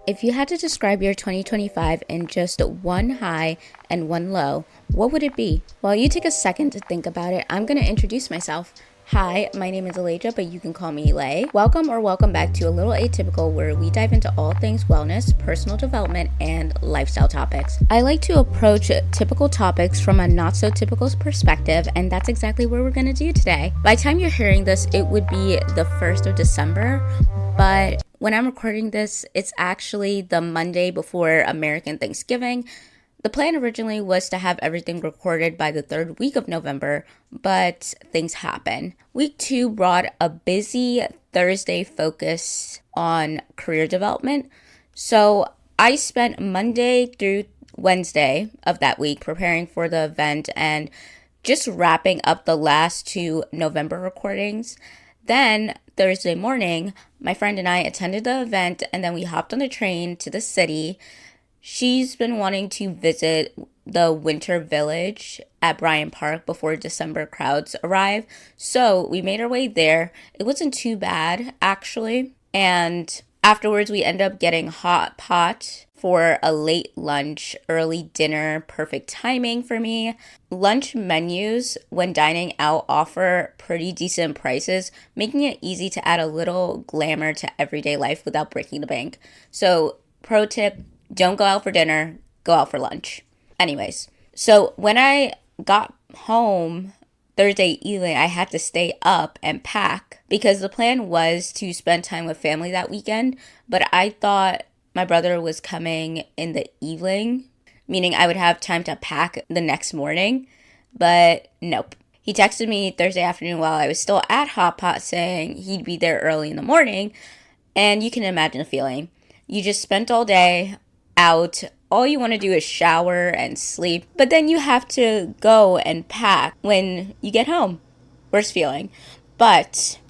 If you had to describe your 2025 in just one high and one low, what would it be? While you take a second to think about it, I'm going to introduce myself. Hi, my name is Elijah, but you can call me Lay. Welcome back to A Little Atypical, where we dive into all things wellness, personal development, and lifestyle topics. I like to approach typical topics from a not so typical perspective, and that's exactly what we're going to do today. By the time you're hearing this, it would be the 1st of December, but when I'm recording this, it's actually the Monday before American Thanksgiving. The plan originally was to have everything recorded by the 3rd week of November, but things happen. Week 2 brought a busy Thursday focus on career development. So I spent Monday through Wednesday of that week preparing for the event and just wrapping up the last 2 November recordings. Then Thursday morning, my friend and I attended the event, and then we hopped on the train to the city. She's been wanting to visit the Winter Village at Bryant Park before December crowds arrive. So we made our way there. It wasn't too bad, actually. And afterwards, we ended up getting hot pot for a late lunch, early dinner, perfect timing for me. Lunch menus when dining out offer pretty decent prices, making it easy to add a little glamour to everyday life without breaking the bank. So, pro tip, don't go out for dinner, go out for lunch. Anyways, so when I got home Thursday evening, I had to stay up and pack because the plan was to spend time with family that weekend, but I thought my brother was coming in the evening, meaning I would have time to pack the next morning, but nope. He texted me Thursday afternoon while I was still at Hot Pot saying he'd be there early in the morning, and you can imagine the feeling. You just spent all day out, all you want to do is shower and sleep, but then you have to go and pack when you get home. Worst feeling. But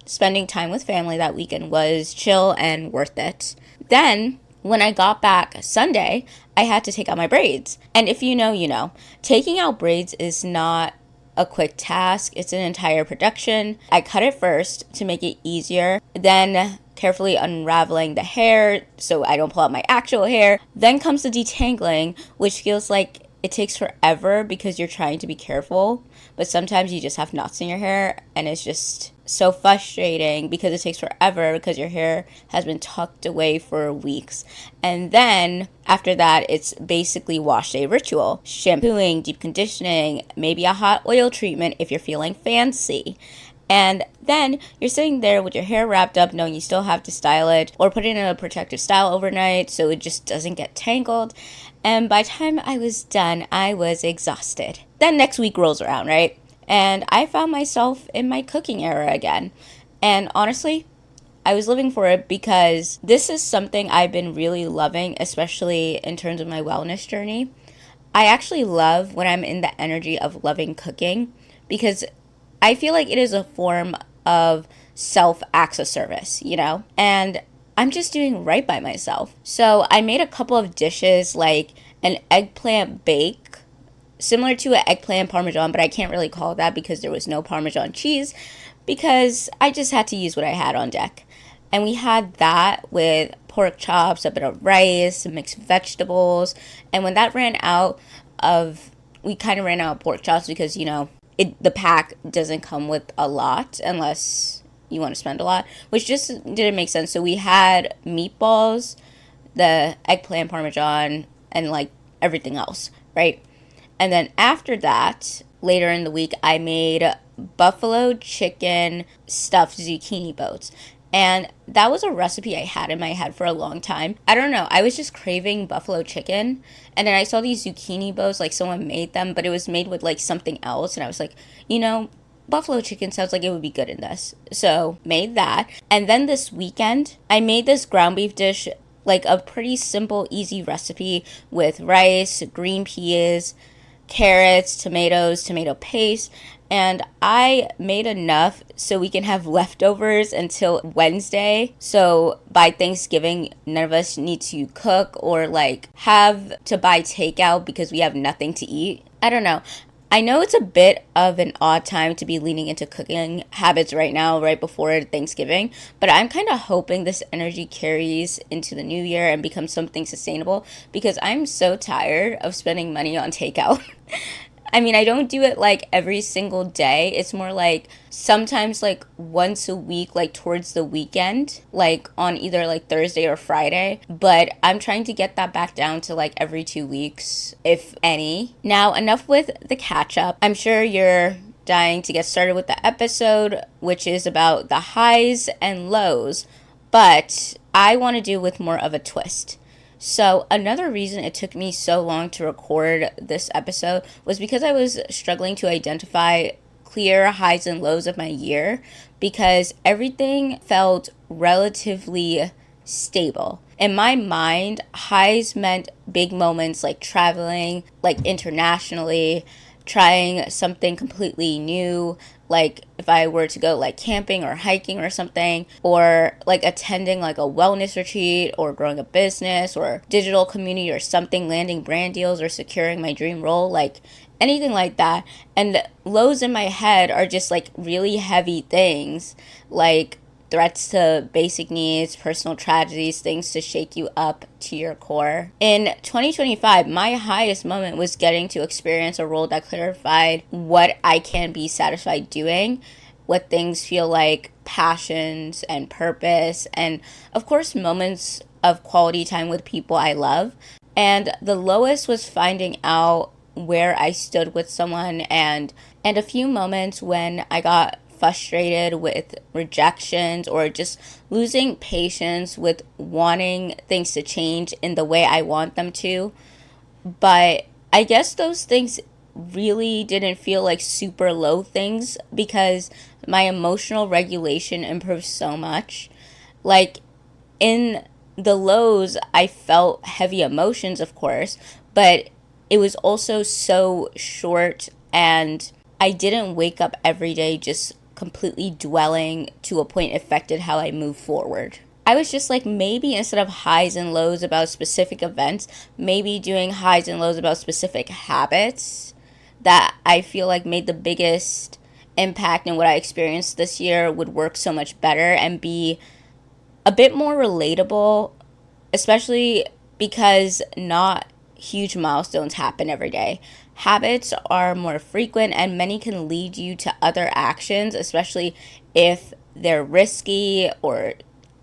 spending time with family that weekend was chill and worth it. Then, when I got back Sunday, I had to take out my braids. And if you know, you know. Taking out braids is not a quick task. It's an entire production. I cut it first to make it easier. Then carefully unraveling the hair so I don't pull out my actual hair. Then comes the detangling, which feels like it takes forever because you're trying to be careful. But sometimes you just have knots in your hair, and it's just so frustrating because it takes forever because your hair has been tucked away for weeks. And then after that, it's basically wash day ritual. Shampooing, deep conditioning, maybe a hot oil treatment if you're feeling fancy. And then you're sitting there with your hair wrapped up knowing you still have to style it or put it in a protective style overnight so it just doesn't get tangled. And by the time I was done, I was exhausted. Then next week rolls around, right? And I found myself in my cooking era again. And honestly, I was living for it because this is something I've been really loving, especially in terms of my wellness journey. I actually love when I'm in the energy of loving cooking because I feel like it is a form of self-acts of service, you know? And I'm just doing right by myself. So I made a couple of dishes like an eggplant bake, similar to an eggplant parmesan, but I can't really call it that because there was no Parmesan cheese because I just had to use what I had on deck. And we had that with pork chops, a bit of rice, mixed vegetables. And when that we kind of ran out of pork chops because, you know, the pack doesn't come with a lot unless you want to spend a lot, which just didn't make sense. So we had meatballs, the eggplant parmesan, and like everything else, right? And then after that, later in the week, I made buffalo chicken stuffed zucchini boats. And that was a recipe I had in my head for a long time. I don't know. I was just craving buffalo chicken. And then I saw these zucchini bows, like someone made them, but it was made with like something else. And I was like, you know, buffalo chicken sounds like it would be good in this. So made that. And then this weekend, I made this ground beef dish, like a pretty simple, easy recipe with rice, green peas, carrots, tomatoes, tomato paste. And I made enough so we can have leftovers until Wednesday. So by Thanksgiving, none of us need to cook or like have to buy takeout because we have nothing to eat. I don't know. I know it's a bit of an odd time to be leaning into cooking habits right now, right before Thanksgiving, but I'm kind of hoping this energy carries into the new year and becomes something sustainable because I'm so tired of spending money on takeout. I mean, I don't do it like every single day. It's more like sometimes like once a week, like towards the weekend, like on either like Thursday or Friday. But I'm trying to get that back down to like every 2 weeks, if any. Now, enough with the catch up. I'm sure you're dying to get started with the episode, which is about the highs and lows. But I want to do with more of a twist. So, another reason it took me so long to record this episode was because I was struggling to identify clear highs and lows of my year because everything felt relatively stable. In my mind, highs meant big moments like traveling, like internationally, trying something completely new, like if I were to go like camping or hiking or something, or like attending like a wellness retreat or growing a business or digital community or something, landing brand deals or securing my dream role, like anything like that. And lows in my head are just like really heavy things, like threats to basic needs, personal tragedies, things to shake you up to your core. In 2025, my highest moment was getting to experience a role that clarified what I can be satisfied doing, what things feel like passions and purpose, and of course, moments of quality time with people I love. And the lowest was finding out where I stood with someone and a few moments when I got frustrated with rejections or just losing patience with wanting things to change in the way I want them to. But I guess those things really didn't feel like super low things because my emotional regulation improved so much. Like in the lows, I felt heavy emotions, of course, but it was also so short and I didn't wake up every day just completely dwelling to a point affected how I move forward. I was just like, maybe instead of highs and lows about specific events, maybe doing highs and lows about specific habits that I feel like made the biggest impact in what I experienced this year would work so much better and be a bit more relatable, especially because not huge milestones happen every day. Habits are more frequent and many can lead you to other actions, especially if they're risky or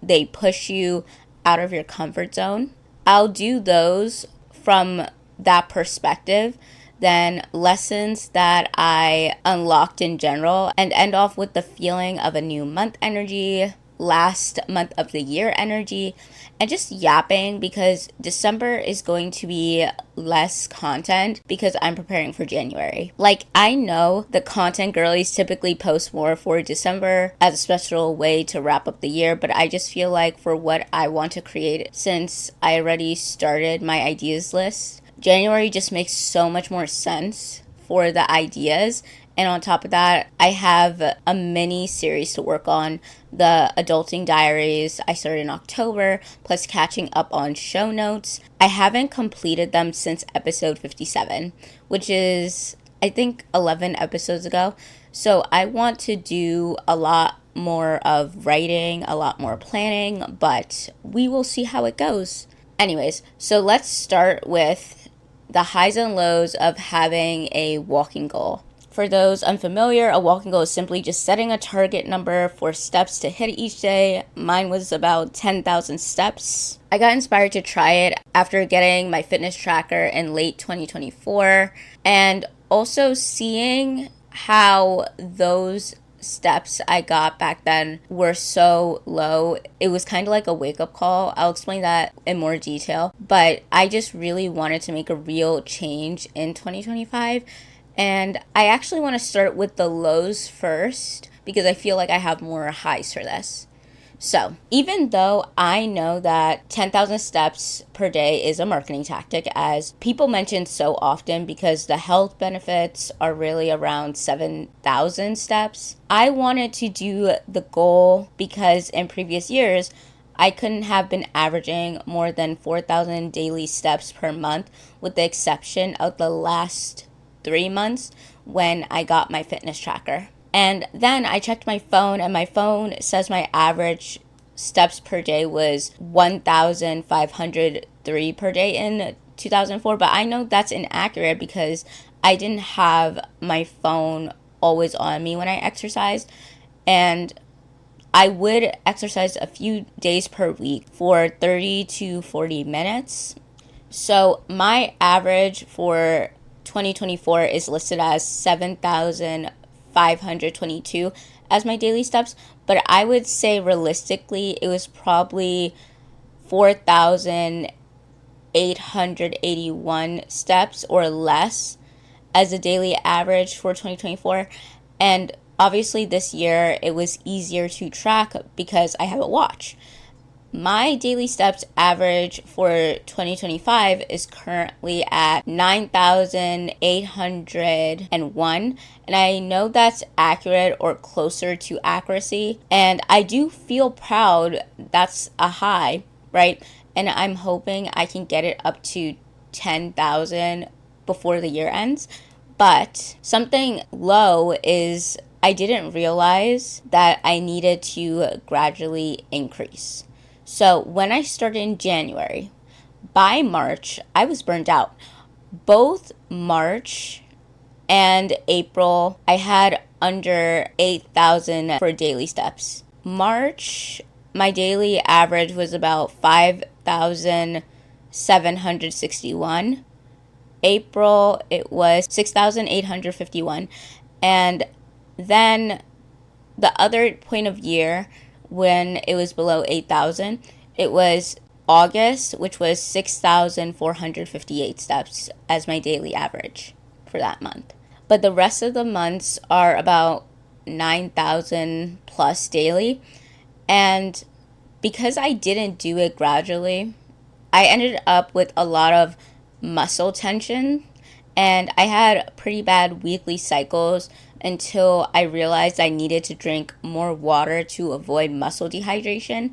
they push you out of your comfort zone. I'll do those from that perspective, then lessons that I unlocked in general, and end off with the feeling of a new month energy, last month of the year energy, and just yapping because December is going to be less content because I'm preparing for January. Like, I know the content girlies typically post more for December as a special way to wrap up the year, but I just feel like for what I want to create, since I already started my ideas list, January just makes so much more sense for the ideas. And on top of that, I have a mini series to work on, the Adulting Diaries I started in October, plus catching up on show notes. I haven't completed them since episode 57, which is, I think, 11 episodes ago. So I want to do a lot more of writing, a lot more planning, but we will see how it goes. Anyways, so let's start with the highs and lows of having a walking goal. For those unfamiliar, a walking goal is simply just setting a target number for steps to hit each day. Mine was about 10,000 steps. I got inspired to try it after getting my fitness tracker in late 2024 and also seeing how those steps I got back then were so low. It was kind of like a wake-up call. I'll explain that in more detail. But I just really wanted to make a real change in 2025. And I actually want to start with the lows first because I feel like I have more highs for this. So even though I know that 10,000 steps per day is a marketing tactic, as people mention so often because the health benefits are really around 7,000 steps, I wanted to do the goal because in previous years, I couldn't have been averaging more than 4,000 daily steps per month with the exception of the last 3 months when I got my fitness tracker. And then I checked my phone, and my phone says my average steps per day was 1,503 per day in 2004, but I know that's inaccurate because I didn't have my phone always on me when I exercised, and I would exercise a few days per week for 30 to 40 minutes. So my average for 2024 is listed as 7,522 as my daily steps, but I would say realistically it was probably 4,881 steps or less as a daily average for 2024. And obviously this year it was easier to track because I have a watch. My daily steps average for 2025 is currently at 9,801, and I know that's accurate or closer to accuracy, and I do feel proud that's a high, right? And I'm hoping I can get it up to 10,000 before the year ends. But something low is I didn't realize that I needed to gradually increase. So when I started in January, by March, I was burned out. Both March and April, I had under 8,000 for daily steps. March, my daily average was about 5,761. April, it was 6,851. And then the other point of year when it was below 8,000, it was August, which was 6,458 steps as my daily average for that month. But the rest of the months are about 9,000 plus daily. And because I didn't do it gradually, I ended up with a lot of muscle tension, and I had pretty bad weekly cycles until I realized I needed to drink more water to avoid muscle dehydration.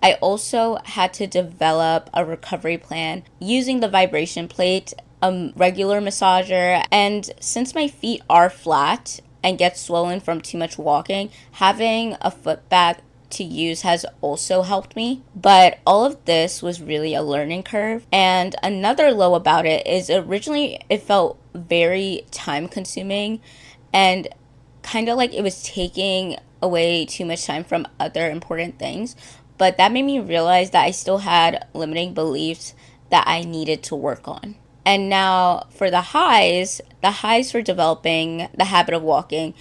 I also had to develop a recovery plan using the vibration plate, a regular massager, and since my feet are flat and get swollen from too much walking, having a foot bath to use has also helped me. But all of this was really a learning curve. And another low about it is originally it felt very time consuming and kind of like it was taking away too much time from other important things. But that made me realize that I still had limiting beliefs that I needed to work on. And now for the highs for developing the habit of walking,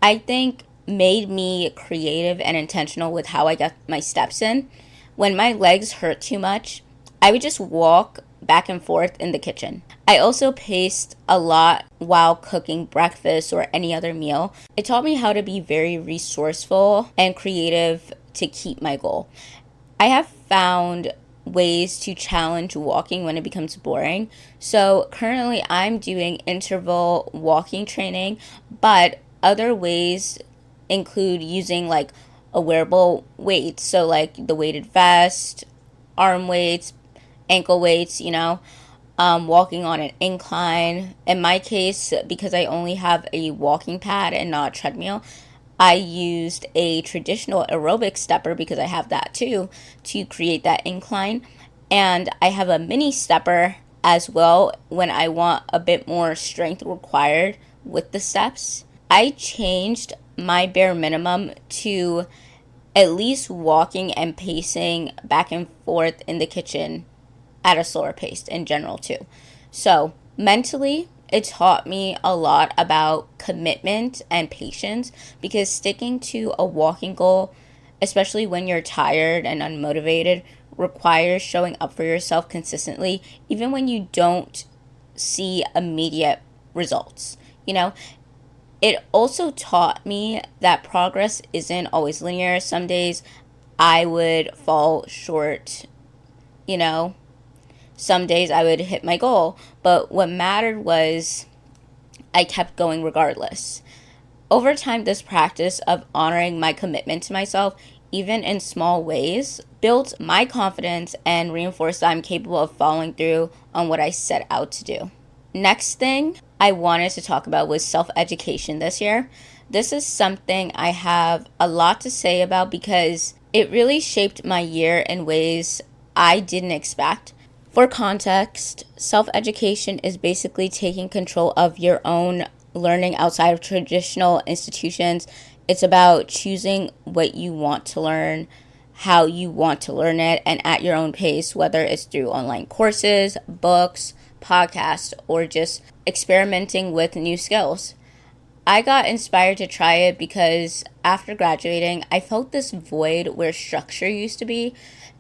I think made me creative and intentional with how I got my steps in. When my legs hurt too much, I would just walk back and forth in the kitchen. I also paced a lot while cooking breakfast or any other meal. It taught me how to be very resourceful and creative to keep my goal. I have found ways to challenge walking when it becomes boring. So currently I'm doing interval walking training, but other ways include using like a wearable weight, so like the weighted vest, arm weights, ankle weights, walking on an incline. In my case, because I only have a walking pad and not a treadmill, I used a traditional aerobic stepper because I have that too to create that incline. And I have a mini stepper as well when I want a bit more strength required with the steps. I changed my bare minimum to at least walking and pacing back and forth in the kitchen at a slower pace in general too. So mentally, it taught me a lot about commitment and patience, because sticking to a walking goal, especially when you're tired and unmotivated, requires showing up for yourself consistently, even when you don't see immediate results. It also taught me that progress isn't always linear. Some days I would fall short, some days I would hit my goal. But what mattered was I kept going regardless. Over time, this practice of honoring my commitment to myself, even in small ways, built my confidence and reinforced that I'm capable of following through on what I set out to do. Next thing, I wanted to talk about was self-education this year. This is something I have a lot to say about because it really shaped my year in ways I didn't expect. For context, self-education is basically taking control of your own learning outside of traditional institutions. It's about choosing what you want to learn, how you want to learn it, and at your own pace, whether it's through online courses, books, podcasts, or just experimenting with new skills. I got inspired to try it because after graduating, I felt this void where structure used to be,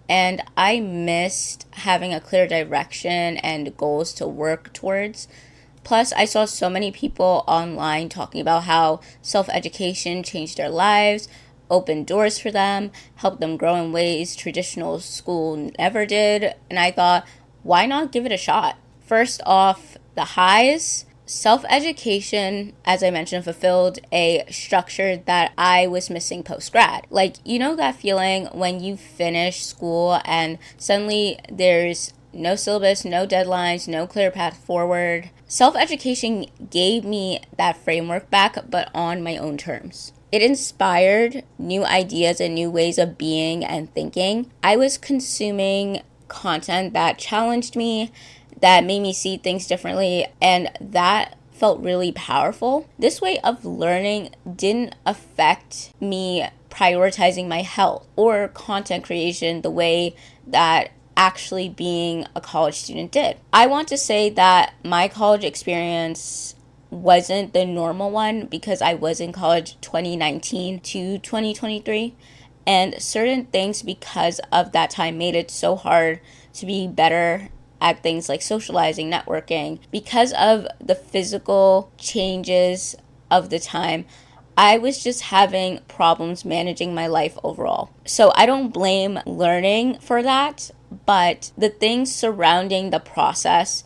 and I missed having a clear direction and goals to work towards. Plus, I saw so many people online talking about how self education changed their lives, opened doors for them, helped them grow in ways traditional school never did. And I thought, why not give it a shot? First off, the highs. Self education, as I mentioned, fulfilled a structure that I was missing post grad. Like, you know, that feeling when you finish school and suddenly there's no syllabus, no deadlines, no clear path forward. Self education gave me that framework back, but on my own terms. It inspired new ideas and new ways of being and thinking. I was consuming content that challenged me, that made me see things differently, and that felt really powerful. This way of learning didn't affect me prioritizing my health or content creation the way that actually being a college student did. I want to say that my college experience wasn't the normal one because I was in college 2019 to 2023, and certain things because of that time made it so hard to be better at things like socializing, networking. Because of the physical changes of the time, I was just having problems managing my life overall. So I don't blame learning for that, but the things surrounding the process,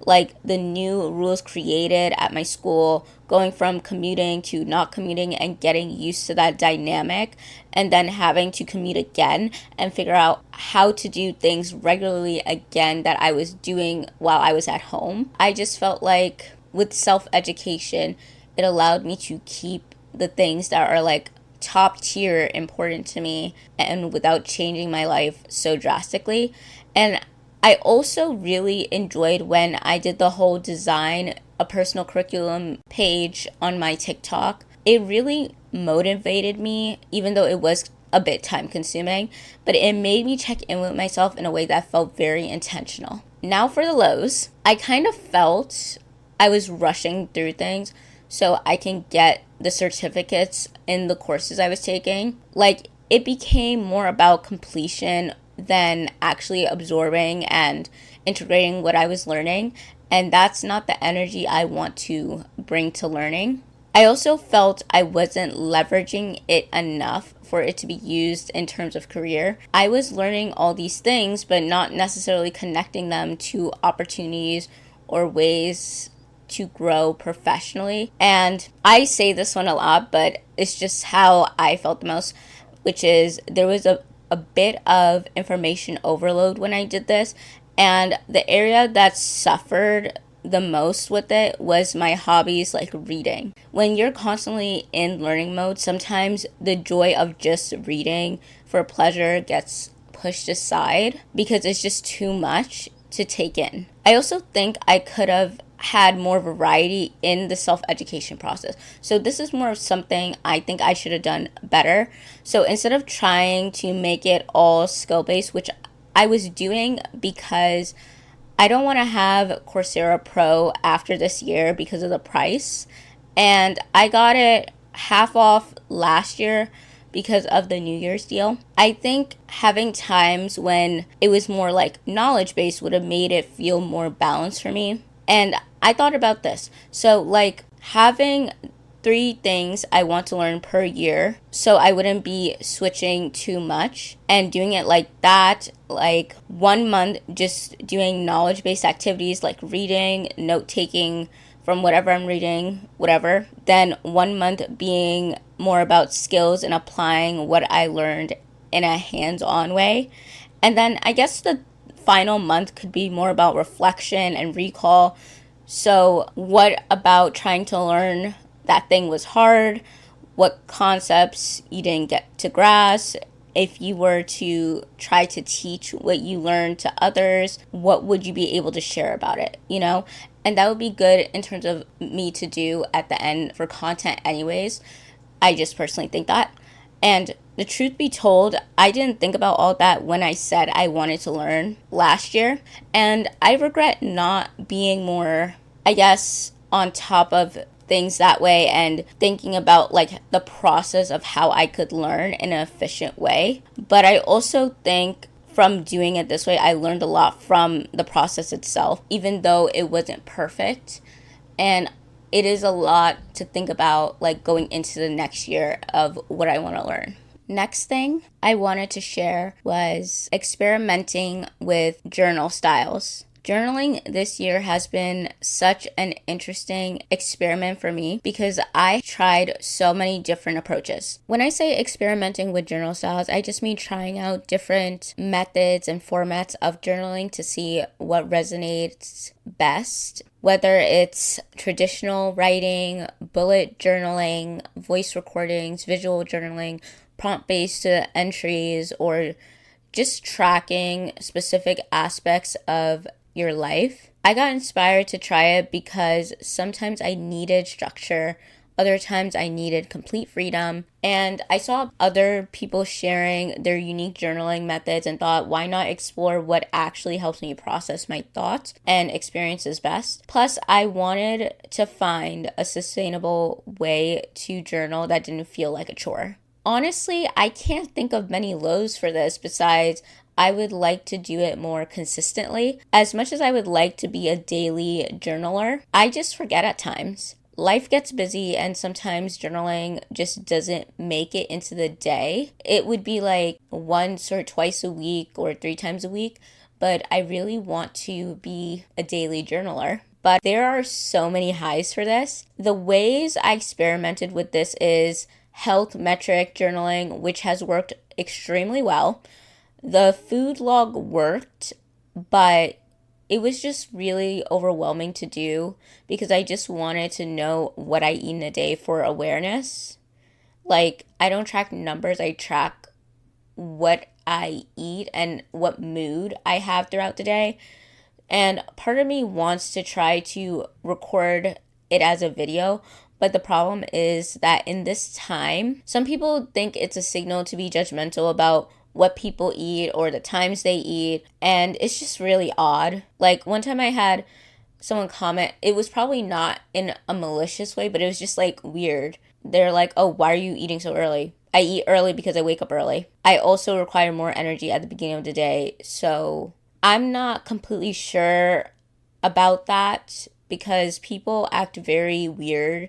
like the new rules created at my school, going from commuting to not commuting and getting used to that dynamic, and then having to commute again and figure out how to do things regularly again that I was doing while I was at home. I just felt like with self-education, it allowed me to keep the things that are like top tier important to me and without changing my life so drastically. And I also really enjoyed when I did the whole design a personal curriculum page on my TikTok. It really motivated me, even though it was a bit time consuming, but it made me check in with myself in a way that felt very intentional. Now for the lows. I kind of felt I was rushing through things so I can get the certificates in the courses I was taking. Like, it became more about completion than actually absorbing and integrating what I was learning. And that's not the energy I want to bring to learning. I also felt I wasn't leveraging it enough for it to be used in terms of career. I was learning all these things, but not necessarily connecting them to opportunities or ways to grow professionally. And I say this one a lot, but it's just how I felt the most, which is there was a bit of information overload when I did this, and the area that suffered the most with it was my hobbies like reading. When you're constantly in learning mode, sometimes the joy of just reading for pleasure gets pushed aside because it's just too much to take in. I also think I could have had more variety in the self-education process. So this is more of something I think I should have done better. So instead of trying to make it all skill-based, which I was doing because I don't want to have Coursera Pro after this year because of the price. And I got it half off last year because of the New Year's deal. I think having times when it was more like knowledge-based would have made it feel more balanced for me. And I thought about this. So like having 3 things I want to learn per year so I wouldn't be switching too much, and doing it like that, like 1 month just doing knowledge-based activities like reading, note-taking from whatever I'm reading, whatever. Then 1 month being more about skills and applying what I learned in a hands-on way. And then I guess the final month could be more about reflection and recall. So what about trying to learn that thing was hard? What concepts you didn't get to grasp? If you were to try to teach what you learned to others, what would you be able to share about it, you know? And that would be good in terms of me to do at the end for content anyways. I just personally think that. And the truth be told, I didn't think about all that when I said I wanted to learn last year. And I regret not being more, I guess, on top of things that way and thinking about like the process of how I could learn in an efficient way. But I also think from doing it this way, I learned a lot from the process itself, even though it wasn't perfect. And it is a lot to think about, like going into the next year of what I want to learn. Next thing I wanted to share was experimenting with journal styles. Journaling this year has been such an interesting experiment for me because I tried so many different approaches. When I say experimenting with journal styles, I just mean trying out different methods and formats of journaling to see what resonates best. Whether it's traditional writing, bullet journaling, voice recordings, visual journaling, prompt-based entries, or just tracking specific aspects of your life. I got inspired to try it because sometimes I needed structure, other times I needed complete freedom, and I saw other people sharing their unique journaling methods and thought, why not explore what actually helps me process my thoughts and experiences best? Plus, I wanted to find a sustainable way to journal that didn't feel like a chore. Honestly, I can't think of many lows for this besides I would like to do it more consistently. As much as I would like to be a daily journaler, I just forget at times. Life gets busy and sometimes journaling just doesn't make it into the day. It would be like once or twice a week or 3 times a week, but I really want to be a daily journaler. But there are so many highs for this. The ways I experimented with this is health metric journaling, which has worked extremely well. The food log worked, but it was just really overwhelming to do because I just wanted to know what I eat in a day for awareness. Like, I don't track numbers, I track what I eat and what mood I have throughout the day. And part of me wants to try to record it as a video, but the problem is that in this time, some people think it's a signal to be judgmental about what people eat or the times they eat, and it's just really odd. Like one time I had someone comment, it was probably not in a malicious way, but it was just like weird. They're like, oh, why are you eating so early? I eat early because I wake up early. I also require more energy at the beginning of the day, so I'm not completely sure about that because people act very weird,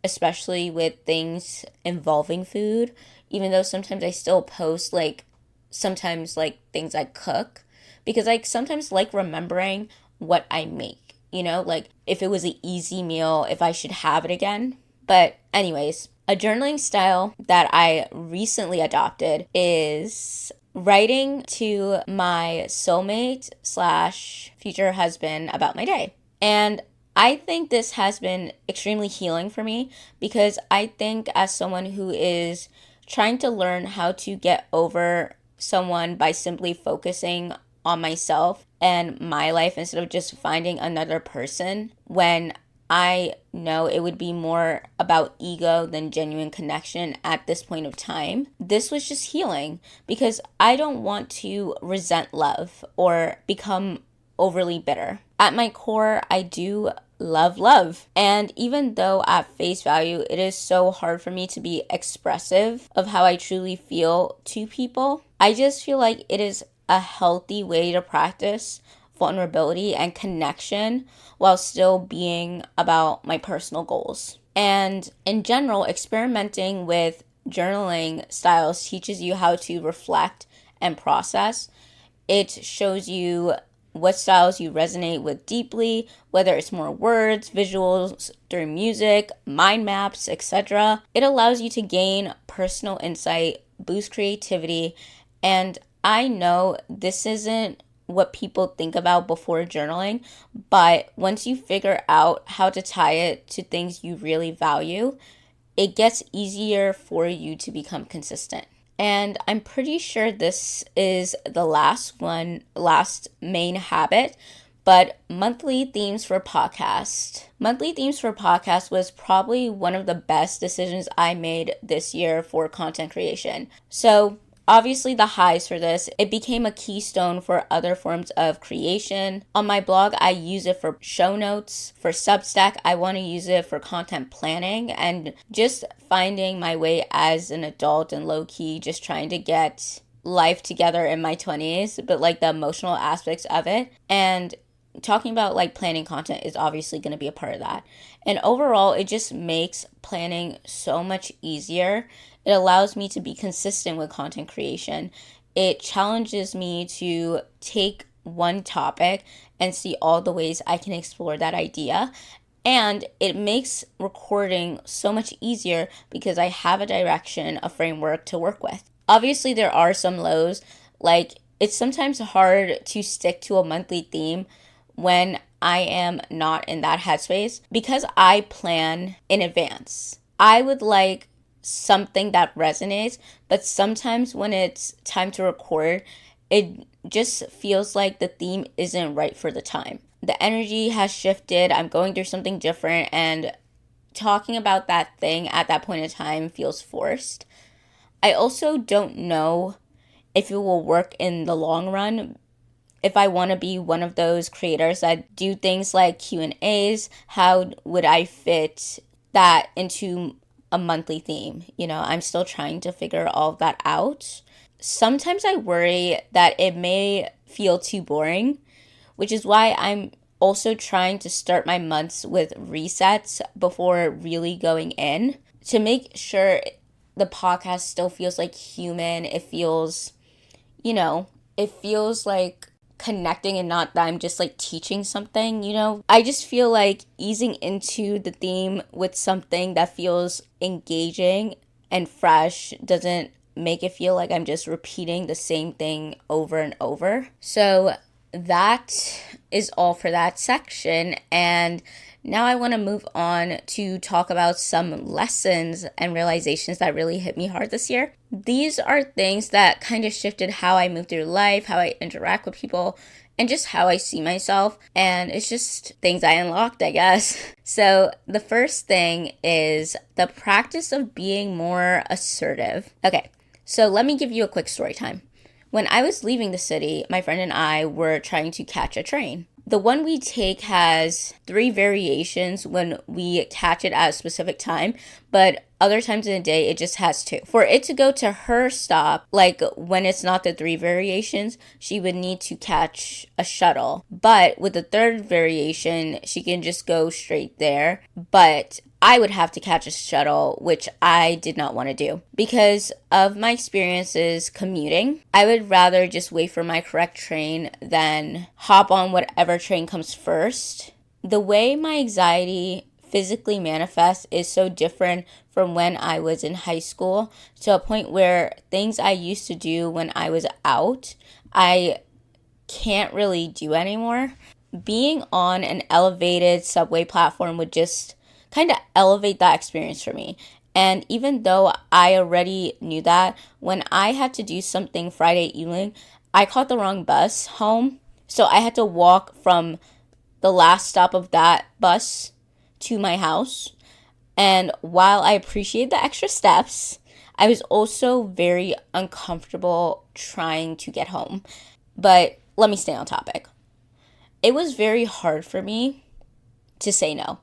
especially with things involving food, even though sometimes I still post like sometimes like things I cook because I sometimes like remembering what I make, you know, like if it was an easy meal, if I should have it again. But anyways, a journaling style that I recently adopted is writing to my soulmate slash future husband about my day. And I think this has been extremely healing for me because I think as someone who is trying to learn how to get over someone by simply focusing on myself and my life instead of just finding another person, when I know it would be more about ego than genuine connection at this point of time. This was just healing because I don't want to resent love or become overly bitter. At my core, I do love. And even though at face value, it is so hard for me to be expressive of how I truly feel to people, I just feel like it is a healthy way to practice vulnerability and connection while still being about my personal goals. And in general, experimenting with journaling styles teaches you how to reflect and process. It shows you what styles you resonate with deeply, whether it's more words, visuals, through music, mind maps, etc. It allows you to gain personal insight, boost creativity, and I know this isn't what people think about before journaling, but once you figure out how to tie it to things you really value, it gets easier for you to become consistent. And I'm pretty sure this is the last main habit, but monthly themes for podcast. Monthly themes for podcast was probably one of the best decisions I made this year for content creation. So obviously the highs for this, it became a keystone for other forms of creation. On my blog, I use it for show notes. For Substack, I want to use it for content planning and just finding my way as an adult and low-key just trying to get life together in my 20s, but like the emotional aspects of it. And talking about like planning content is obviously going to be a part of that. And overall, it just makes planning so much easier. It allows me to be consistent with content creation. It challenges me to take one topic and see all the ways I can explore that idea. And it makes recording so much easier because I have a direction, a framework to work with. Obviously, there are some lows. Like, it's sometimes hard to stick to a monthly theme when I am not in that headspace because I plan in advance. I would like something that resonates, but sometimes when it's time to record, it just feels like the theme isn't right for the time. The energy has shifted, I'm going through something different, and talking about that thing at that point in time feels forced. I also don't know if it will work in the long run. If I want to be one of those creators that do things like Q&As, how would I fit that into a monthly theme? I'm still trying to figure all of that out. Sometimes I worry that it may feel too boring, which is why I'm also trying to start my months with resets before really going in to make sure the podcast still feels like human. It feels, it feels like connecting and not that I'm just like teaching something, I just feel like easing into the theme with something that feels engaging and fresh doesn't make it feel like I'm just repeating the same thing over and over. So that is all for that section. And now I want to move on to talk about some lessons and realizations that really hit me hard this year. These are things that kind of shifted how I move through life, how I interact with people, and just how I see myself. And it's just things I unlocked, I guess. So the first thing is the practice of being more assertive. Okay, so let me give you a quick story time. When I was leaving the city, my friend and I were trying to catch a train. The one we take has 3 variations when we catch it at a specific time, but other times in the day, it just has 2. For it to go to her stop, like when it's not the 3 variations, she would need to catch a shuttle. But with the 3rd variation, she can just go straight there. But I would have to catch a shuttle, which I did not want to do. Because of my experiences commuting, I would rather just wait for my correct train than hop on whatever train comes first. The way my anxiety physically manifests is so different from when I was in high school, to a point where things I used to do when I was out, I can't really do anymore. Being on an elevated subway platform would just kind of elevate that experience for me. And even though I already knew that, when I had to do something Friday evening, I caught the wrong bus home. So I had to walk from the last stop of that bus to my house. And while I appreciate the extra steps, I was also very uncomfortable trying to get home. But let me stay on topic. It was very hard for me to say no.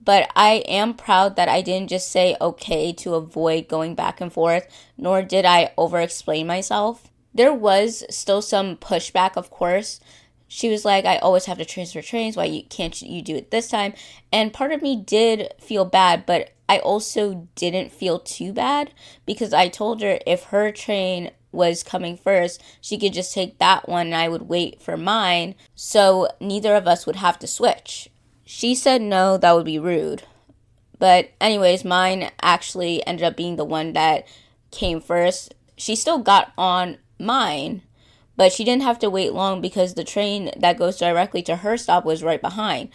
But I am proud that I didn't just say okay to avoid going back and forth, nor did I over-explain myself. There was still some pushback, of course. She was like, I always have to transfer trains. Why can't you do it this time? And part of me did feel bad, but I also didn't feel too bad because I told her if her train was coming first, she could just take that one and I would wait for mine, so neither of us would have to switch. She said no, that would be rude. But anyways, mine actually ended up being the one that came first. She still got on mine, but she didn't have to wait long because the train that goes directly to her stop was right behind.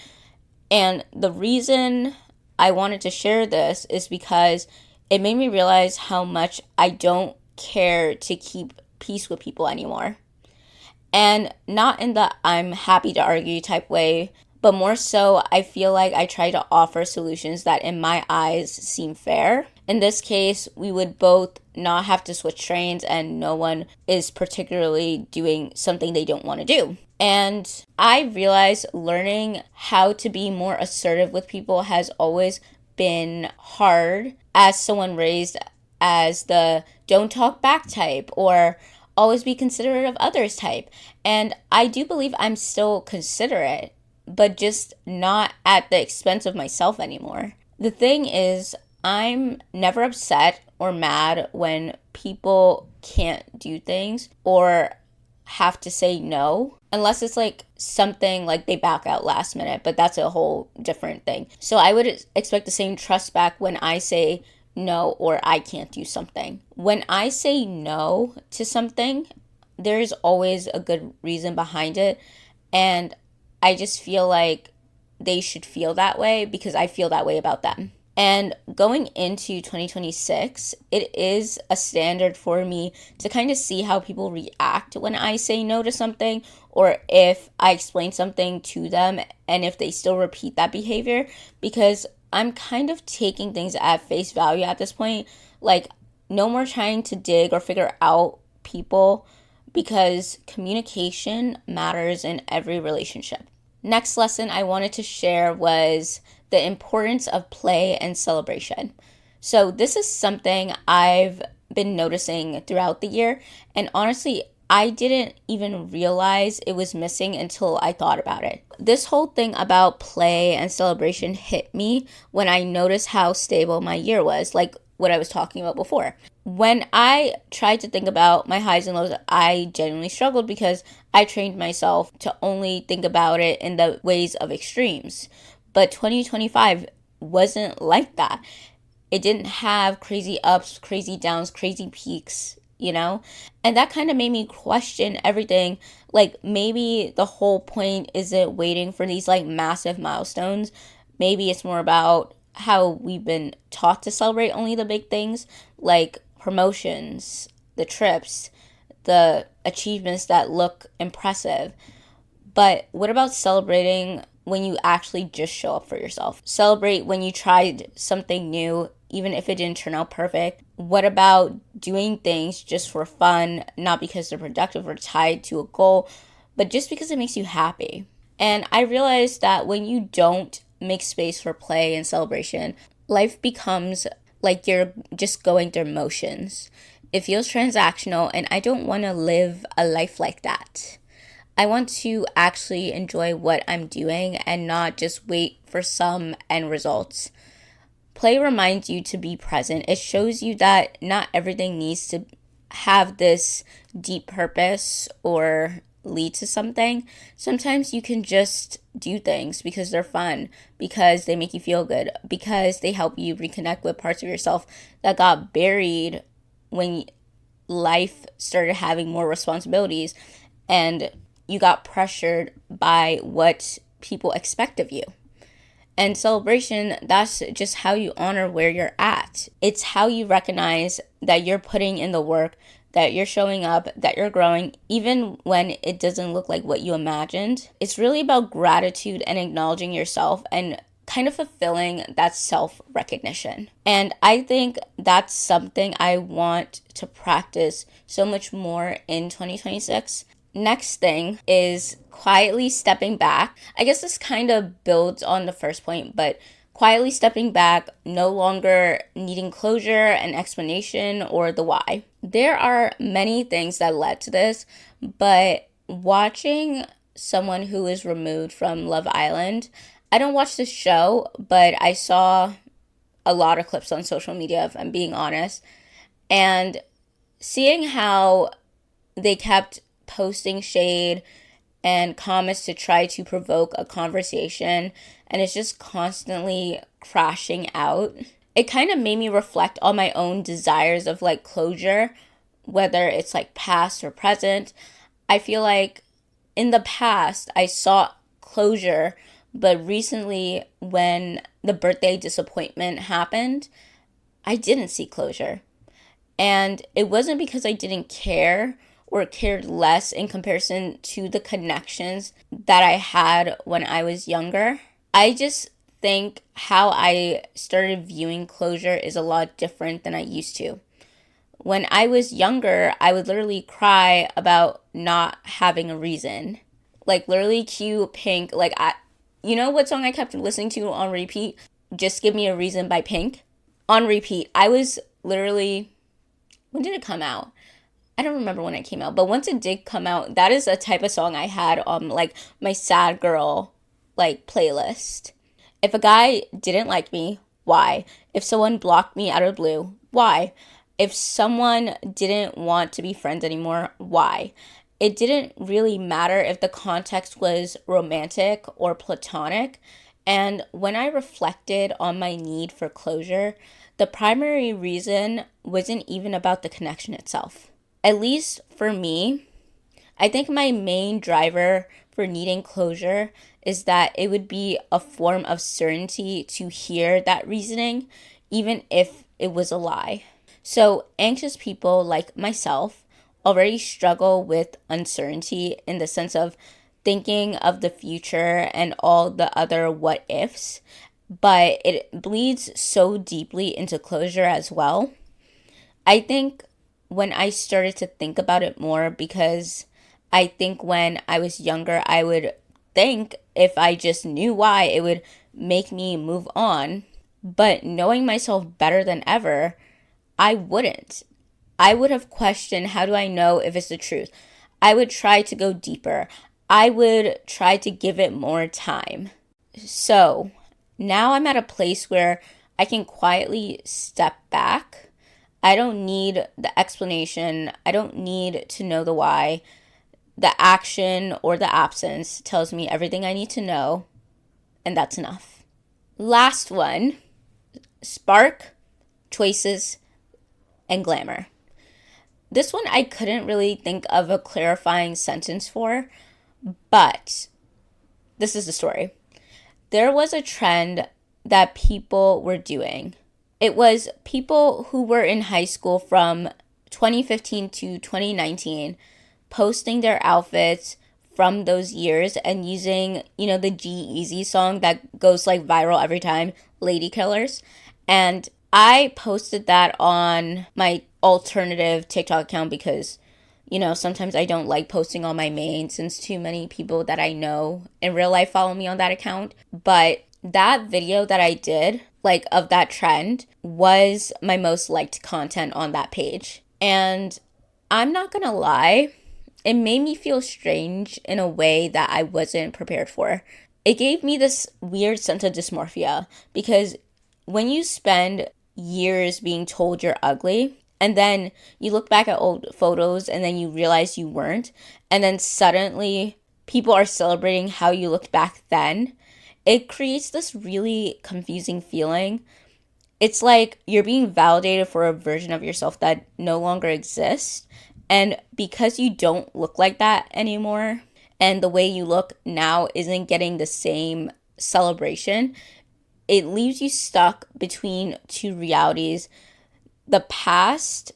And the reason I wanted to share this is because it made me realize how much I don't care to keep peace with people anymore. And not in the I'm happy to argue type way, but more so, I feel like I try to offer solutions that in my eyes seem fair. In this case, we would both not have to switch trains and no one is particularly doing something they don't want to do. And I realized learning how to be more assertive with people has always been hard as someone raised as the don't talk back type or always be considerate of others type. And I do believe I'm still considerate, but just not at the expense of myself anymore. The thing is, I'm never upset or mad when people can't do things or have to say no, unless it's like something like they back out last minute, but that's a whole different thing. So I would expect the same trust back when I say no or I can't do something. When I say no to something, there's always a good reason behind it. And I just feel like they should feel that way because I feel that way about them. And going into 2026, it is a standard for me to kind of see how people react when I say no to something or if I explain something to them and if they still repeat that behavior, because I'm kind of taking things at face value at this point. Like, no more trying to dig or figure out people because communication matters in every relationship. Next lesson I wanted to share was the importance of play and celebration. So this is something I've been noticing throughout the year, and honestly, I didn't even realize it was missing until I thought about it. This whole thing about play and celebration hit me when I noticed how stable my year was, like what I was talking about before. When I tried to think about my highs and lows, I genuinely struggled because I trained myself to only think about it in the ways of extremes. But 2025 wasn't like that. It didn't have crazy ups, crazy downs, crazy peaks, you know? And that kind of made me question everything. Like, maybe the whole point isn't waiting for these like massive milestones. Maybe it's more about how we've been taught to celebrate only the big things, like promotions, the trips, the achievements that look impressive. But what about celebrating when you actually just show up for yourself? Celebrate when you tried something new, even if it didn't turn out perfect. What about doing things just for fun, not because they're productive or tied to a goal, but just because it makes you happy? And I realized that when you don't make space for play and celebration, life becomes like you're just going through motions. It feels transactional, and I don't want to live a life like that. I want to actually enjoy what I'm doing and not just wait for some end results. Play reminds you to be present. It shows you that not everything needs to have this deep purpose or lead to something. Sometimes you can just do things because they're fun, because they make you feel good, because they help you reconnect with parts of yourself that got buried when life started having more responsibilities and you got pressured by what people expect of you. And celebration, that's just how you honor where you're at. It's how you recognize that you're putting in the work, that you're showing up, that you're growing, even when it doesn't look like what you imagined. It's really about gratitude and acknowledging yourself and kind of fulfilling that self-recognition. And I think that's something I want to practice so much more in 2026. Next thing is quietly stepping back. I guess this kind of builds on the first point, but quietly stepping back, no longer needing closure, an explanation, or the why. There are many things that led to this, but watching someone who is removed from Love Island, I don't watch this show, but I saw a lot of clips on social media, if I'm being honest, and seeing how they kept posting shade and comments to try to provoke a conversation, and it's just constantly crashing out. It kind of made me reflect on my own desires of like closure, whether it's like past or present. I feel like in the past I sought closure, but recently when the birthday disappointment happened, I didn't seek closure. And it wasn't because I didn't care or cared less in comparison to the connections that I had when I was younger. I just think how I started viewing closure is a lot different than I used to. When I was younger, I would literally cry about not having a reason. Like literally cue Pink, you know what song I kept listening to on repeat? Just Give Me a Reason by Pink. On repeat. I was literally, when did it come out? I don't remember when it came out, but once it did come out, that is a type of song I had on like my sad girl like playlist. If a guy didn't like me, why? If someone blocked me out of the blue, why? If someone didn't want to be friends anymore, why? It didn't really matter if the context was romantic or platonic. And when I reflected on my need for closure, the primary reason wasn't even about the connection itself. At least for me, I think my main driver for needing closure is that it would be a form of certainty to hear that reasoning, even if it was a lie. So, anxious people like myself already struggle with uncertainty in the sense of thinking of the future and all the other what ifs, but it bleeds so deeply into closure as well. I think when I started to think about it more, because I think when I was younger, I would think if I just knew why, it would make me move on. But knowing myself better than ever, I wouldn't. I would have questioned, how do I know if it's the truth? I would try to go deeper. I would try to give it more time. So now I'm at a place where I can quietly step back. I don't need the explanation. I don't need to know the why. The action or the absence tells me everything I need to know, and that's enough. Last one, spark, choices, and glamour. This one I couldn't really think of a clarifying sentence for, but this is the story. There was a trend that people were doing. It was people who were in high school from 2015 to 2019 posting their outfits from those years and using, the G-Eazy song that goes like viral every time, Lady Killers. And I posted that on my alternative TikTok account because, sometimes I don't like posting on my main since too many people that I know in real life follow me on that account. But that video that I did, like of that trend, was my most liked content on that page. And I'm not gonna lie, it made me feel strange in a way that I wasn't prepared for. It gave me this weird sense of dysmorphia because when you spend years being told you're ugly, and then you look back at old photos and then you realize you weren't, and then suddenly people are celebrating how you looked back then, it creates this really confusing feeling. It's like you're being validated for a version of yourself that no longer exists. And because you don't look like that anymore, and the way you look now isn't getting the same celebration, it leaves you stuck between two realities. The past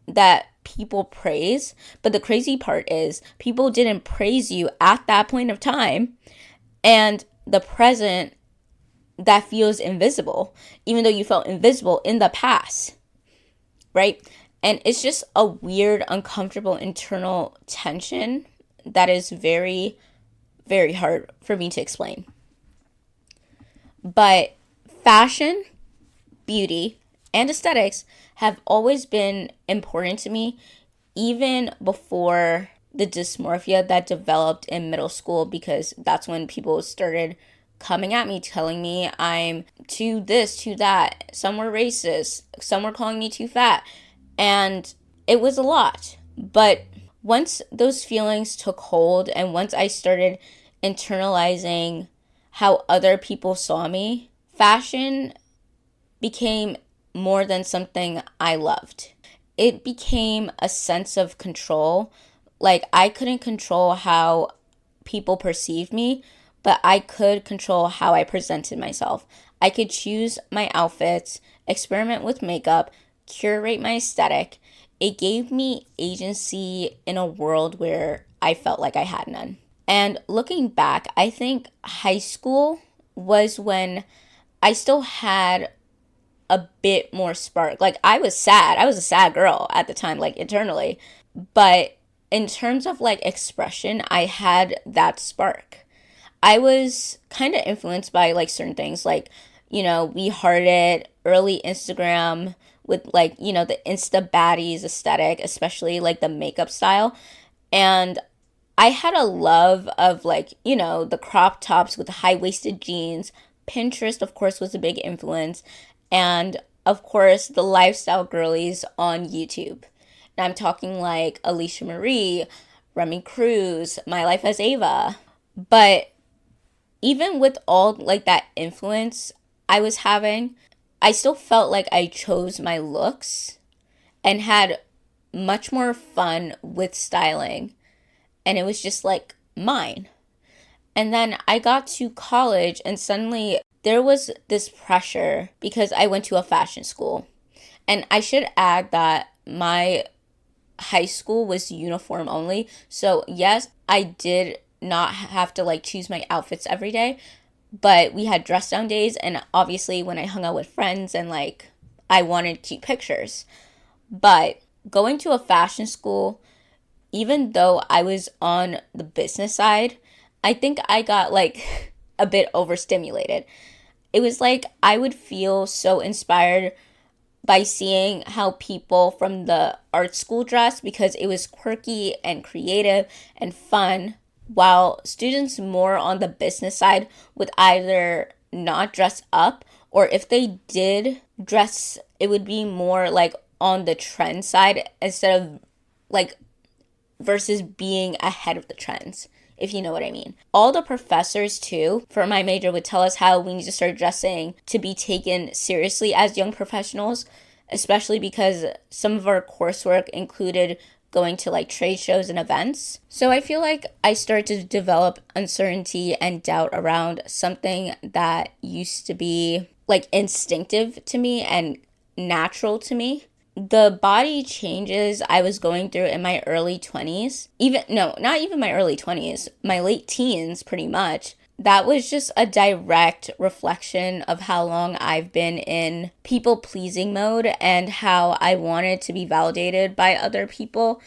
that people praise, but the crazy part is people didn't praise you at that point of time, and the present that feels invisible, even though you felt invisible in the past, right? And it's just a weird, uncomfortable internal tension that is very, very hard for me to explain. But fashion, beauty, and aesthetics have always been important to me, even before the dysmorphia that developed in middle school, because that's when people started coming at me, telling me I'm too this, too that. Some were racist. Some were calling me too fat. And it was a lot. But once those feelings took hold and once I started internalizing how other people saw me, fashion became more than something I loved. It became a sense of control, Like, I couldn't control how people perceived me, but I could control how I presented myself. I could choose my outfits, experiment with makeup, curate my aesthetic. It gave me agency in a world where I felt like I had none. And looking back, I think high school was when I still had a bit more spark. Like, I was sad. I was a sad girl at the time, like, internally. But in terms of like expression, I had that spark. I was kind of influenced by like certain things, like, We Hearted, early Instagram with like, the Insta baddies aesthetic, especially like the makeup style. And I had a love of like, the crop tops with the high waisted jeans. Pinterest, of course, was a big influence. And of course, the lifestyle girlies on YouTube. And I'm talking like Alicia Marie, Remy Cruz, My Life as Ava. But even with all like that influence I was having, I still felt like I chose my looks and had much more fun with styling. And it was just like mine. And then I got to college and suddenly there was this pressure because I went to a fashion school. And I should add that my high school was uniform only. So, yes, I did not have to like choose my outfits every day, but we had dress down days. And obviously, when I hung out with friends and like I wanted cute pictures. But going to a fashion school, even though I was on the business side, I think I got like a bit overstimulated. It was like I would feel so inspired by seeing how people from the art school dress because it was quirky and creative and fun, while students more on the business side would either not dress up, or if they did dress, it would be more like on the trend side instead of like versus being ahead of the trends, if you know what I mean. All the professors, too, for my major would tell us how we need to start dressing to be taken seriously as young professionals, especially because some of our coursework included going to like trade shows and events. So I feel like I started to develop uncertainty and doubt around something that used to be like instinctive to me and natural to me. The body changes I was going through in my early 20s, not even my early 20s, my late teens, pretty much. That was just a direct reflection of how long I've been in people pleasing mode and how I wanted to be validated by other people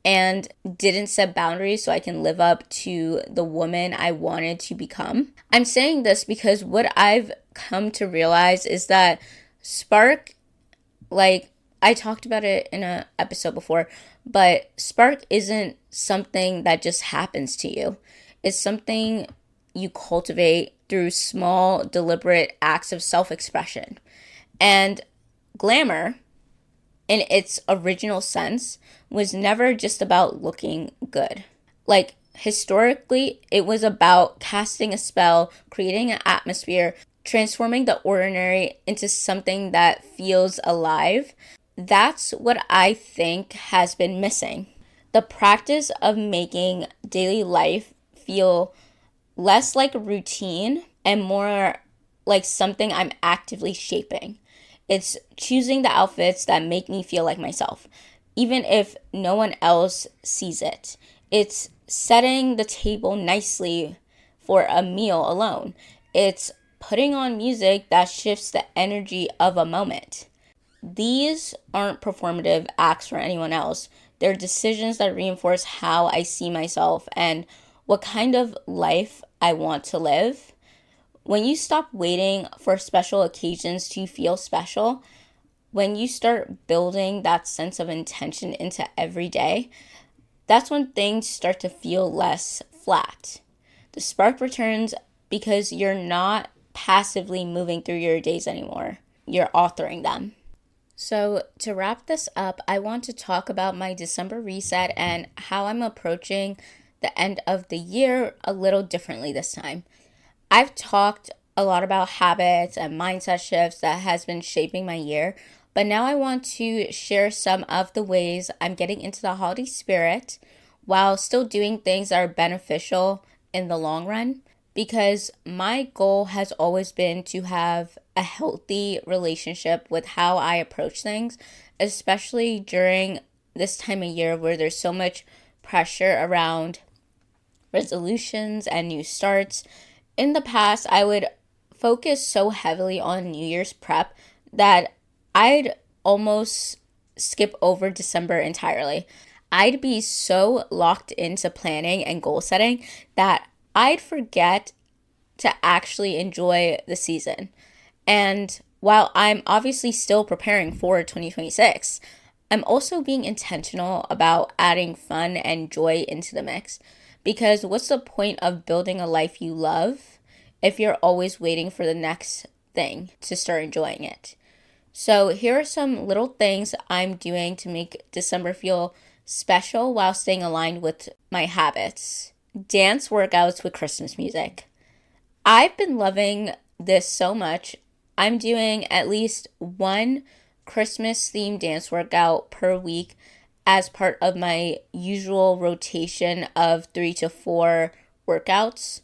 and didn't set boundaries so I can live up to the woman I wanted to become. I'm saying this because what I've come to realize is that spark, like, I talked about it in an episode before, but spark isn't something that just happens to you. It's something you cultivate through small, deliberate acts of self-expression. And glamour, in its original sense, was never just about looking good. Like, historically, it was about casting a spell, creating an atmosphere, transforming the ordinary into something that feels alive. That's what I think has been missing. The practice of making daily life feel less like a routine and more like something I'm actively shaping. It's choosing the outfits that make me feel like myself, even if no one else sees it. It's setting the table nicely for a meal alone. It's putting on music that shifts the energy of a moment. These aren't performative acts for anyone else. They're decisions that reinforce how I see myself and what kind of life I want to live. When you stop waiting for special occasions to feel special, when you start building that sense of intention into every day, that's when things start to feel less flat. The spark returns because you're not passively moving through your days anymore. You're authoring them. So to wrap this up, I want to talk about my December reset and how I'm approaching the end of the year a little differently this time. I've talked a lot about habits and mindset shifts that has been shaping my year, but now I want to share some of the ways I'm getting into the holiday spirit, while still doing things that are beneficial in the long run. Because my goal has always been to have a healthy relationship with how I approach things, especially during this time of year where there's so much pressure around resolutions and new starts. In the past, I would focus so heavily on New Year's prep that I'd almost skip over December entirely. I'd be so locked into planning and goal setting that I'd forget to actually enjoy the season. And while I'm obviously still preparing for 2026, I'm also being intentional about adding fun and joy into the mix. Because what's the point of building a life you love if you're always waiting for the next thing to start enjoying it? So, here are some little things I'm doing to make December feel special while staying aligned with my habits. Dance workouts with Christmas music. I've been loving this so much. I'm doing at least one Christmas themed dance workout per week as part of my usual rotation of 3 to 4 workouts.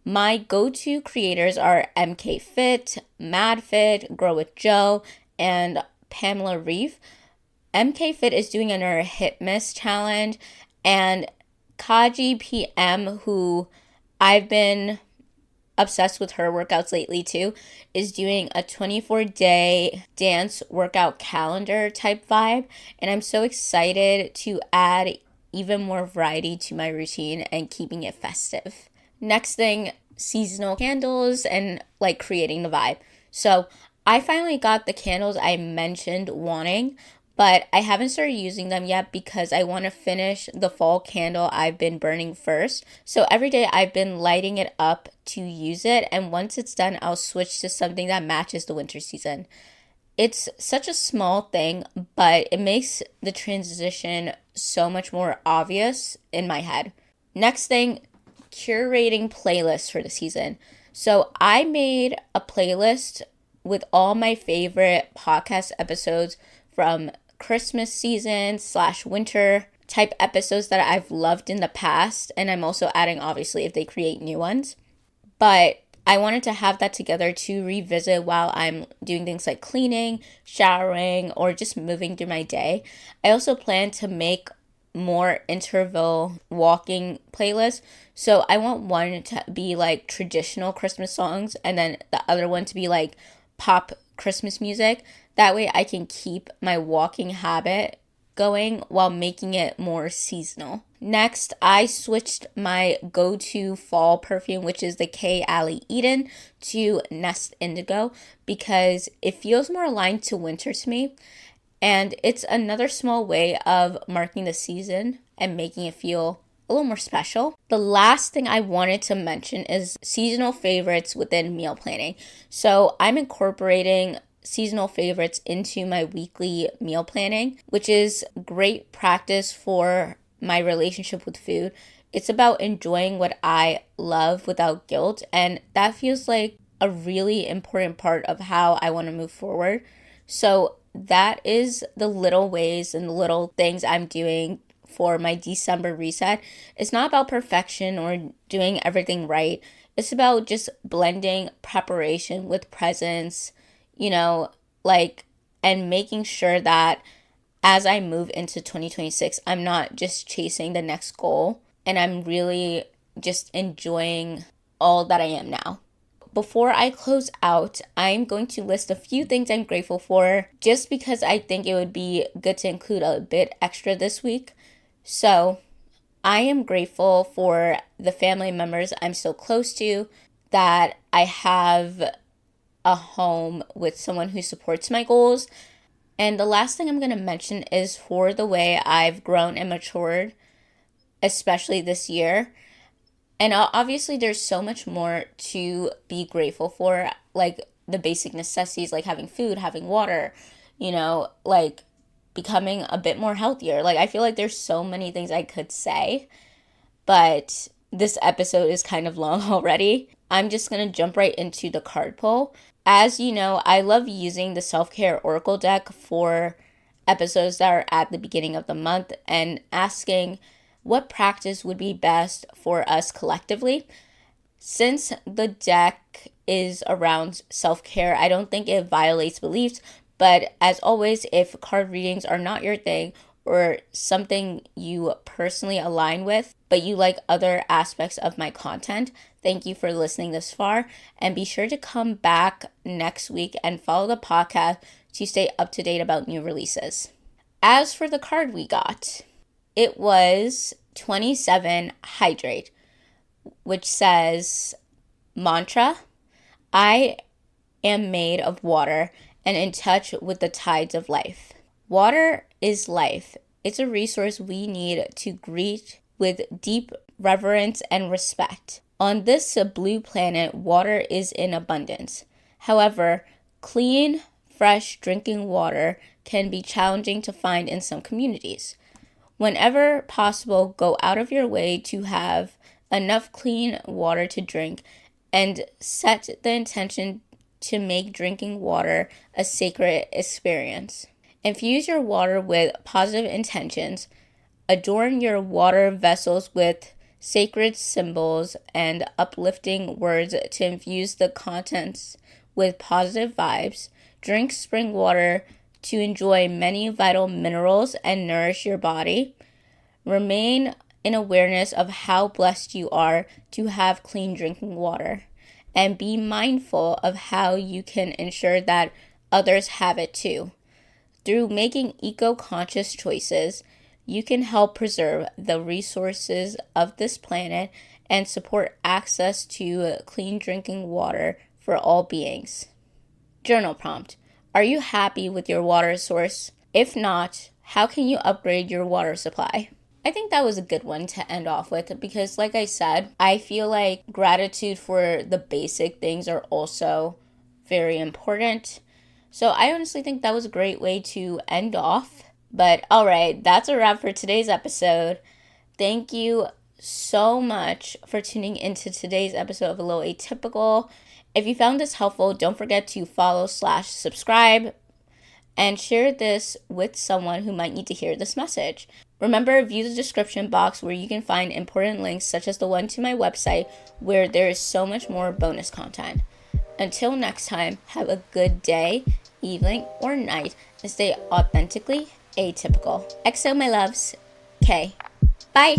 My go-to creators are MK Fit, Mad Fit, Grow with Joe, and Pamela Reeve. MK Fit is doing another hip miss challenge, and Kaji PM, who I've been obsessed with her workouts lately too, is doing a 24-day dance workout calendar type vibe. And I'm so excited to add even more variety to my routine and keeping it festive. Next thing, seasonal candles and like creating the vibe. So I finally got the candles I mentioned wanting, but I haven't started using them yet because I want to finish the fall candle I've been burning first. So every day I've been lighting it up to use it, and once it's done, I'll switch to something that matches the winter season. It's such a small thing, but it makes the transition so much more obvious in my head. Next thing, curating playlists for the season. So I made a playlist with all my favorite podcast episodes from Christmas season / winter type episodes that I've loved in the past. And I'm also adding, obviously, if they create new ones. But I wanted to have that together to revisit while I'm doing things like cleaning, showering, or just moving through my day. I also plan to make more interval walking playlists. So I want one to be like traditional Christmas songs and then the other one to be like pop Christmas music. That way I can keep my walking habit going while making it more seasonal. Next, I switched my go-to fall perfume, which is the K. Alley Eden, to Nest Indigo because it feels more aligned to winter to me. And it's another small way of marking the season and making it feel a little more special. The last thing I wanted to mention is seasonal favorites within meal planning. So I'm incorporating seasonal favorites into my weekly meal planning, which is great practice for my relationship with food. It's about enjoying what I love without guilt, and that feels like a really important part of how I want to move forward. So that is the little ways and little things I'm doing for my December reset. It's not about perfection or doing everything right. It's about just blending preparation with presence, and making sure that as I move into 2026, I'm not just chasing the next goal and I'm really just enjoying all that I am now. Before I close out, I'm going to list a few things I'm grateful for just because I think it would be good to include a bit extra this week. So, I am grateful for the family members I'm so close to, that I have a home with someone who supports my goals. And the last thing I'm going to mention is for the way I've grown and matured, especially this year. And obviously, there's so much more to be grateful for, like the basic necessities, like having food, having water, like becoming a bit more healthier. Like, I feel like there's so many things I could say, but this episode is kind of long already. I'm just going to jump right into the card pull. As you know, I love using the self-care oracle deck for episodes that are at the beginning of the month and asking what practice would be best for us collectively. Since the deck is around self-care, I don't think it violates beliefs, but as always, if card readings are not your thing or something you personally align with, but you like other aspects of my content, thank you for listening this far, and be sure to come back next week and follow the podcast to stay up to date about new releases. As for the card we got, it was 27 Hydrate, which says, mantra, I am made of water and in touch with the tides of life. Water is life. It's a resource we need to greet with deep reverence and respect. On this blue planet, water is in abundance. However, clean, fresh drinking water can be challenging to find in some communities. Whenever possible, go out of your way to have enough clean water to drink and set the intention to make drinking water a sacred experience. Infuse your water with positive intentions. Adorn your water vessels with sacred symbols and uplifting words to infuse the contents with positive vibes. Drink spring water to enjoy many vital minerals and nourish your body. Remain in awareness of how blessed you are to have clean drinking water, and be mindful of how you can ensure that others have it too. Through making eco-conscious choices, you can help preserve the resources of this planet and support access to clean drinking water for all beings. Journal prompt. Are you happy with your water source? If not, how can you upgrade your water supply? I think that was a good one to end off with because, like I said, I feel like gratitude for the basic things are also very important. So I honestly think that was a great way to end off. But all right, that's a wrap for today's episode. Thank you so much for tuning into today's episode of A Little Atypical. If you found this helpful, don't forget to follow/subscribe and share this with someone who might need to hear this message. Remember, view the description box where you can find important links such as the one to my website where there is so much more bonus content. Until next time, have a good day, evening, or night, and stay authentically atypical. XO, my loves. K. Bye.